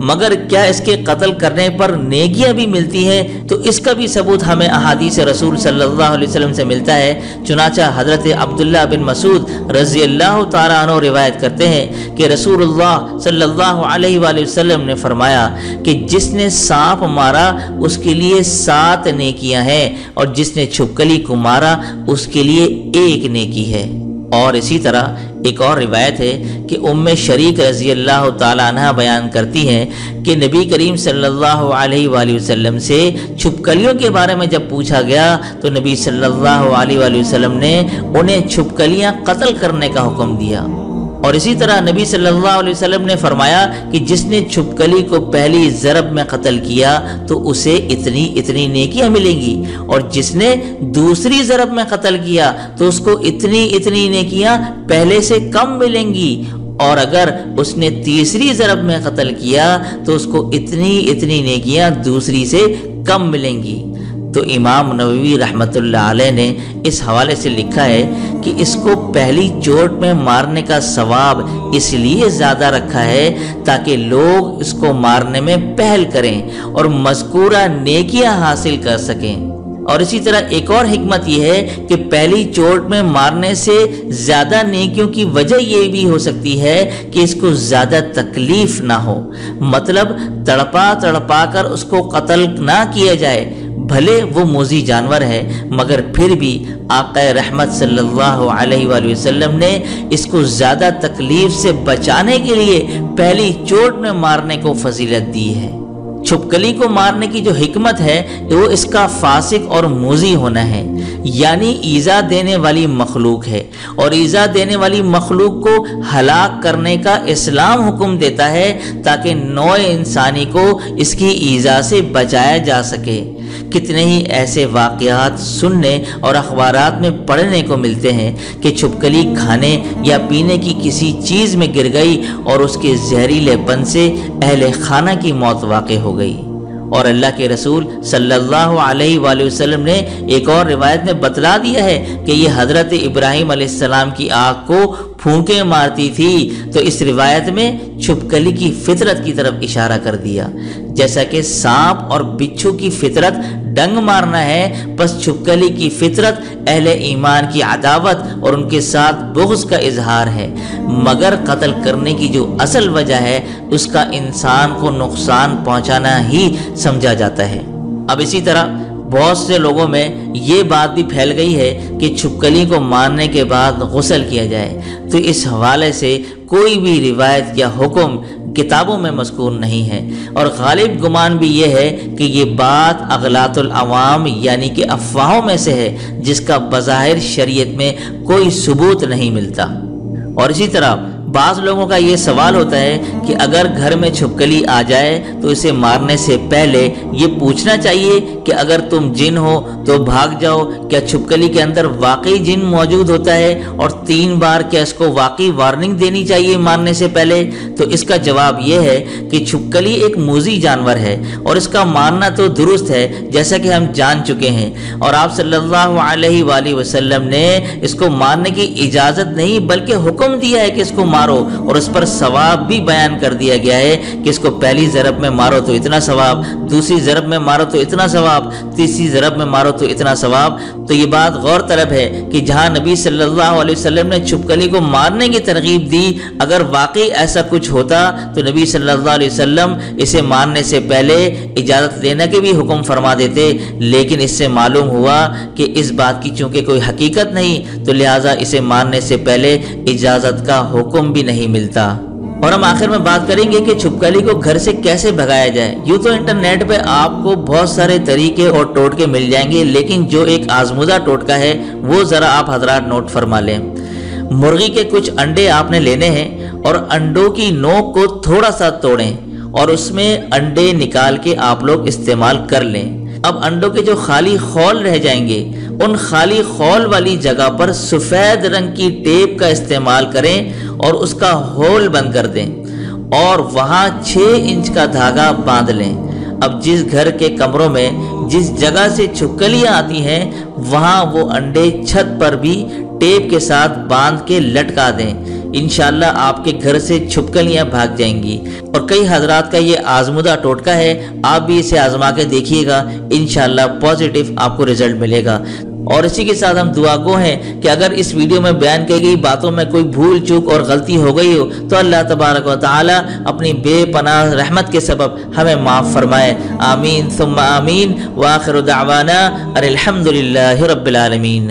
مگر کیا اس کے قتل کرنے پر نیکیاں بھی ملتی ہیں؟ تو اس کا بھی ثبوت ہمیں احادیث رسول صلی اللہ علیہ وسلم سے ملتا ہے۔ چنانچہ حضرت عبداللہ بن مسعود رضی اللہ تعالیٰ عنہ روایت کرتے ہیں کہ رسول اللہ صلی اللہ علیہ وآلہ وسلم نے فرمایا کہ جس نے سانپ مارا اس کے لیے 7 نیکیاں ہیں، اور جس نے چھپکلی کو مارا اس کے لیے 1 نیکی ہے۔ اور اسی طرح ایک اور روایت ہے کہ ام شریک رضی اللہ تعالیٰ عنہ بیان کرتی ہیں کہ نبی کریم صلی اللہ علیہ وآلہ وسلم سے چھپکلیوں کے بارے میں جب پوچھا گیا تو نبی صلی اللہ علیہ وآلہ وسلم نے انہیں چھپکلیاں قتل کرنے کا حکم دیا۔ اور اسی طرح نبی صلی اللہ علیہ وسلم نے فرمایا کہ جس نے چھپکلی کو پہلی ضرب میں قتل کیا تو اسے اتنی نیکیاں ملیں گی، اور جس نے دوسری ضرب میں قتل کیا تو اس کو اتنی نیکیاں پہلے سے کم ملیں گی، اور اگر اس نے تیسری ضرب میں قتل کیا تو اس کو اتنی نیکیاں دوسری سے کم ملیں گی۔ تو امام نووی رحمۃ اللہ علیہ نے اس حوالے سے لکھا ہے کہ اس کو پہلی چوٹ میں مارنے کا ثواب اس لیے زیادہ رکھا ہے تاکہ لوگ اس کو مارنے میں پہل کریں اور مذکورہ نیکیاں حاصل کر سکیں۔ اور اسی طرح ایک اور حکمت یہ ہے کہ پہلی چوٹ میں مارنے سے زیادہ نیکیوں کی وجہ یہ بھی ہو سکتی ہے کہ اس کو زیادہ تکلیف نہ ہو، مطلب تڑپا کر اس کو قتل نہ کیا جائے، بھلے وہ موذی جانور ہے مگر پھر بھی آقا رحمت صلی اللہ علیہ وآلہ وسلم نے اس کو زیادہ تکلیف سے بچانے کے لیے پہلی چوٹ میں مارنے کو فضیلت دی ہے۔ چھپکلی کو مارنے کی جو حکمت ہے وہ اس کا فاسق اور موذی ہونا ہے، یعنی ایذا دینے والی مخلوق ہے، اور ایذا دینے والی مخلوق کو ہلاک کرنے کا اسلام حکم دیتا ہے تاکہ نوع انسانی کو اس کی ایذا سے بچایا جا سکے۔ کتنے ہی ایسے واقعات سننے اور اخبارات میں پڑھنے کو ملتے ہیں کہ چھپکلی کھانے یا پینے کی کسی چیز میں گر گئی اور اس کے زہریلے پن سے اہل خانہ کی موت واقع ہو گئی۔ اور اللہ کے رسول صلی اللہ علیہ وآلہ وسلم نے ایک اور روایت میں بتلا دیا ہے کہ یہ حضرت ابراہیم علیہ السلام کی آنکھ کو پھونکیں مارتی تھی، تو اس روایت میں چھپکلی کی فطرت کی طرف اشارہ کر دیا۔ جیسا کہ سانپ اور بچھو کی فطرت ڈنگ مارنا ہے، پس چھپکلی کی فطرت اہل ایمان کی عداوت اور ان کے ساتھ بغض کا اظہار ہے، مگر قتل کرنے کی جو اصل وجہ ہے اس کا انسان کو نقصان پہنچانا ہی سمجھا جاتا ہے۔ اب اسی طرح بہت سے لوگوں میں یہ بات بھی پھیل گئی ہے کہ چھپکلی کو مارنے کے بعد غسل کیا جائے، تو اس حوالے سے کوئی بھی روایت یا حکم کتابوں میں مذکور نہیں ہے، اور غالب گمان بھی یہ ہے کہ یہ بات اغلاط العوام یعنی کہ افواہوں میں سے ہے جس کا بظاہر شریعت میں کوئی ثبوت نہیں ملتا۔ اور اسی طرح بعض لوگوں کا یہ سوال ہوتا ہے کہ اگر گھر میں چھپکلی آ جائے تو اسے مارنے سے پہلے یہ پوچھنا چاہیے کہ اگر تم جن ہو تو بھاگ جاؤ، کیا چھپکلی کے اندر واقعی جن موجود ہوتا ہے؟ اور 3 بار کیا اس کو واقعی وارننگ دینی چاہیے مارنے سے پہلے؟ تو اس کا جواب یہ ہے کہ چھپکلی ایک موذی جانور ہے اور اس کا مارنا تو درست ہے جیسا کہ ہم جان چکے ہیں، اور آپ صلی اللہ علیہ وآلہ وسلم نے اس کو مارنے کی اجازت نہیں بلکہ حکم دیا ہے کہ اس کو مارو، اور اس پر ثواب بھی بیان کر دیا گیا ہے کہ اس کو پہلی ضرب میں مارو تو اتنا ثواب، دوسری ضرب میں مارو تو اتنا ثواب، تیسری ضرب میں مارو تو اتنا ثواب۔ تو یہ بات غور طلب ہے کہ جہاں نبی صلی اللہ علیہ وسلم نے چھپکلی کو مارنے کی ترغیب دی، اگر واقعی ایسا کچھ ہوتا تو نبی صلی اللہ علیہ وسلم اسے مارنے سے پہلے اجازت لینے کے بھی حکم فرما دیتے، لیکن اس سے معلوم ہوا کہ اس بات کی چونکہ کوئی حقیقت نہیں تو لہٰذا اسے مارنے سے پہلے اجازت کا حکم بھی نہیں ملتا۔ اور ہم آخر میں بات کریں گے کہ چھپکلی کو گھر سے کیسے بھگایا جائے۔ یوں تو انٹرنیٹ پہ آپ کو بہت سارے طریقے اور ٹوٹکے مل جائیں گے، لیکن جو ایک آزمودہ ٹوٹکا ہے وہ ذرا آپ حضرات نوٹ فرما لیں۔ مرغی کے کچھ انڈے آپ نے لینے ہیں اور انڈوں کی نوک کو تھوڑا سا توڑیں اور اس میں انڈے نکال کے آپ لوگ استعمال کر لیں۔ اب انڈوں کے جو خالی خول رہ جائیں گے ان خالی خول والی جگہ پر سفید رنگ کی ٹیپ کا استعمال کریں اور اس کا ہول بند کر دیں اور وہاں 6 انچ کا دھاگا باندھ لیں۔ اب جس گھر کے کمروں میں جس جگہ سے چھپکلیاں آتی ہیں وہاں وہ انڈے چھت پر بھی ٹیپ کے ساتھ باندھ کے لٹکا دیں۔ انشاءاللہ آپ کے گھر سے چھپکلیاں بھاگ جائیں گی۔ اور کئی حضرات کا یہ آزمودہ ٹوٹکا ہے، آپ بھی اسے آزما کے دیکھیے گا، انشاءاللہ پازیٹیو آپ کو رزلٹ ملے گا۔ اور اسی کے ساتھ ہم دعا گو ہیں کہ اگر اس ویڈیو میں بیان کی گئی باتوں میں کوئی بھول چوک اور غلطی ہو گئی ہو تو اللہ تبارک و تعالی اپنی بے پناہ رحمت کے سبب ہمیں معاف فرمائے، آمین ثم آمین، وآخر دعوانا ان الحمد للہ رب العالمین۔